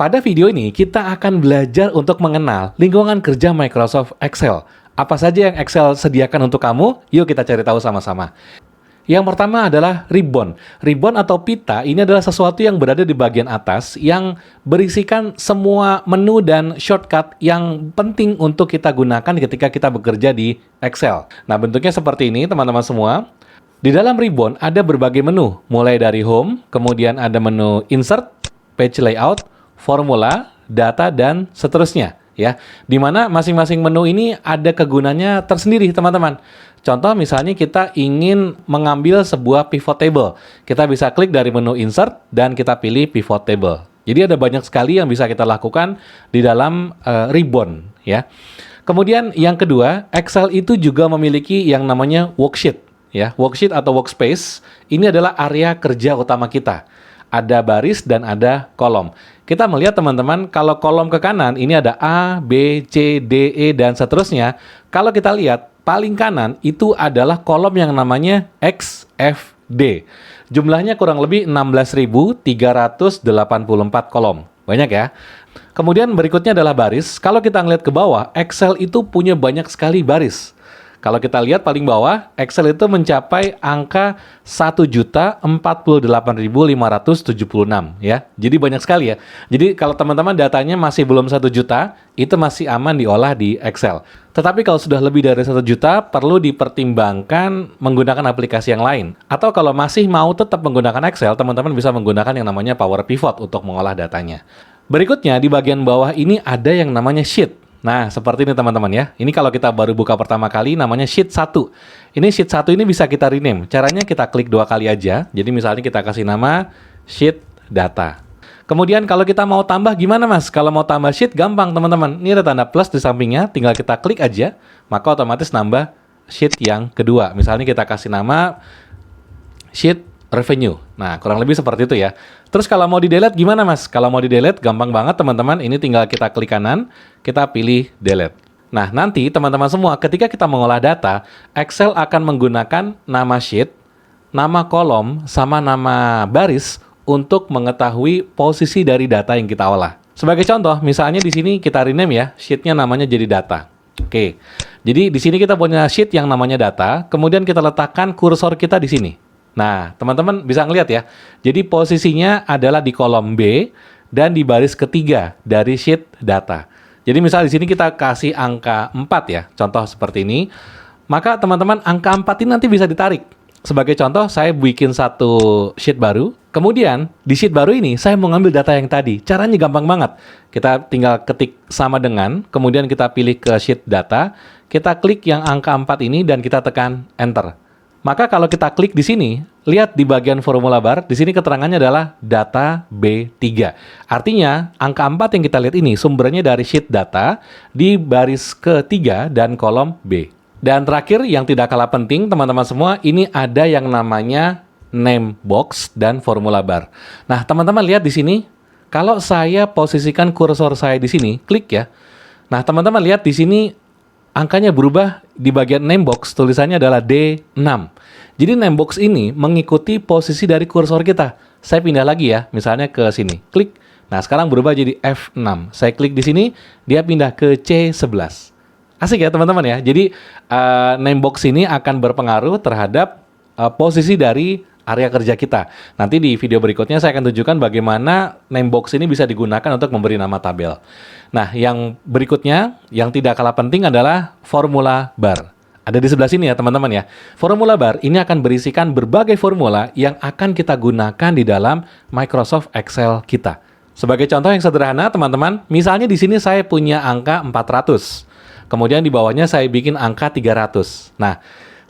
Pada video ini, kita akan belajar untuk mengenal lingkungan kerja Microsoft Excel. Apa saja yang Excel sediakan untuk kamu? Yuk kita cari tahu sama-sama. Yang pertama adalah ribbon. Ribbon atau pita ini adalah sesuatu yang berada di bagian atas yang berisikan semua menu dan shortcut yang penting untuk kita gunakan ketika kita bekerja di Excel. Nah, bentuknya seperti ini, teman-teman semua. Di dalam ribbon ada berbagai menu, mulai dari home, kemudian ada menu insert, page layout, formula, data, dan seterusnya. Ya, di mana masing-masing menu ini ada kegunaannya tersendiri, teman-teman. Contoh misalnya kita ingin mengambil sebuah pivot table. Kita bisa klik dari menu insert dan kita pilih pivot table. Jadi ada banyak sekali yang bisa kita lakukan di dalam ribbon. Ya. Kemudian yang kedua, Excel itu juga memiliki yang namanya worksheet. Ya, worksheet atau workspace ini adalah area kerja utama kita. Ada baris dan ada kolom. Kita melihat teman-teman, kalau kolom ke kanan ini ada A, B, C, D, E, dan seterusnya. Kalau kita lihat, paling kanan itu adalah kolom yang namanya XFD. Jumlahnya kurang lebih 16.384 kolom. Banyak ya. Kemudian berikutnya adalah baris. Kalau kita ngeliat ke bawah, Excel itu punya banyak sekali baris. Kalau kita lihat paling bawah, Excel itu mencapai angka 1.048.576 ya. Jadi banyak sekali ya. Jadi kalau teman-teman datanya masih belum 1 juta, itu masih aman diolah di Excel. Tetapi kalau sudah lebih dari 1 juta, perlu dipertimbangkan menggunakan aplikasi yang lain. Atau kalau masih mau tetap menggunakan Excel, teman-teman bisa menggunakan yang namanya Power Pivot untuk mengolah datanya. Berikutnya, di bagian bawah ini ada yang namanya Sheet. Nah, seperti ini teman-teman ya. Ini kalau kita baru buka pertama kali namanya Sheet 1. Ini Sheet 1 ini bisa kita rename. Caranya kita klik 2 kali aja. Jadi misalnya kita kasih nama Sheet Data. Kemudian kalau kita mau tambah gimana Mas? Kalau mau tambah sheet gampang teman-teman. Ini ada tanda plus di sampingnya, tinggal kita klik aja, maka otomatis nambah sheet yang kedua. Misalnya kita kasih nama Sheet Revenue. Nah, kurang lebih seperti itu ya. Terus kalau mau di-delete gimana Mas? Kalau mau di-delete gampang banget teman-teman. Ini tinggal kita klik kanan, kita pilih delete. Nah, nanti teman-teman semua ketika kita mengolah data, Excel akan menggunakan nama sheet, nama kolom, sama nama baris untuk mengetahui posisi dari data yang kita olah. Sebagai contoh, misalnya di sini kita rename ya, sheet-nya namanya jadi data. Oke. Jadi di sini kita punya sheet yang namanya data, kemudian kita letakkan kursor kita di sini. Nah, teman-teman bisa ngelihat ya. Jadi posisinya adalah di kolom B dan di baris ketiga dari sheet data. Jadi misal di sini kita kasih angka 4 ya. Contoh seperti ini. Maka teman-teman angka 4 ini nanti bisa ditarik. Sebagai contoh, saya bikin satu sheet baru. Kemudian di sheet baru ini saya mau ngambil data yang tadi. Caranya gampang banget. Kita tinggal ketik sama dengan, kemudian kita pilih ke sheet data. Kita klik yang angka 4 ini dan kita tekan enter. Maka kalau kita klik di sini, lihat di bagian formula bar, di sini keterangannya adalah data B3. Artinya, angka 4 yang kita lihat ini sumbernya dari sheet data di baris ketiga dan kolom B. Dan terakhir, yang tidak kalah penting, teman-teman semua, ini ada yang namanya name box dan formula bar. Nah, teman-teman lihat di sini, kalau saya posisikan kursor saya di sini, klik ya. Nah, teman-teman lihat di sini, angkanya berubah di bagian name box, tulisannya adalah D6. Jadi name box ini mengikuti posisi dari kursor kita. Saya pindah lagi ya, misalnya ke sini. Klik. Nah, sekarang berubah jadi F6. Saya klik di sini, dia pindah ke C11. Asik ya teman-teman ya. Jadi name box ini akan berpengaruh terhadap posisi dari area kerja kita. Nanti di video berikutnya saya akan tunjukkan bagaimana name box ini bisa digunakan untuk memberi nama tabel. Nah, yang berikutnya, yang tidak kalah penting adalah formula bar. Ada di sebelah sini ya teman-teman ya. Formula bar ini akan berisikan berbagai formula yang akan kita gunakan di dalam Microsoft Excel kita. Sebagai contoh yang sederhana teman-teman, misalnya di sini saya punya angka 400. Kemudian di bawahnya saya bikin angka 300. Nah,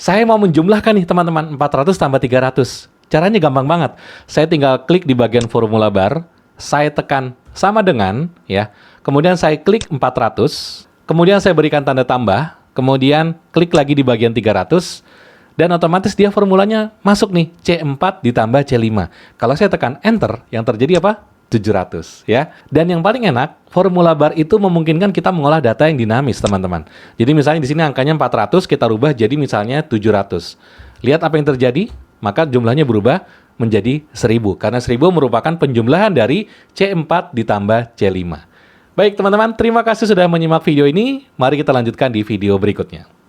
saya mau menjumlahkan nih teman-teman, 400 tambah 300. Caranya gampang banget. Saya tinggal klik di bagian formula bar, saya tekan sama dengan, ya. Kemudian saya klik 400, kemudian saya berikan tanda tambah, kemudian klik lagi di bagian 300, dan otomatis dia formulanya masuk nih, C4 ditambah C5. Kalau saya tekan enter, yang terjadi apa? 700 ya. Dan yang paling enak, formula bar itu memungkinkan kita mengolah data yang dinamis, teman-teman. Jadi misalnya di sini angkanya 400, kita rubah jadi misalnya 700. Lihat apa yang terjadi? Maka jumlahnya berubah menjadi 1000. Karena 1000 merupakan penjumlahan dari C4 ditambah C5. Baik teman-teman, terima kasih sudah menyimak video ini. Mari kita lanjutkan di video berikutnya.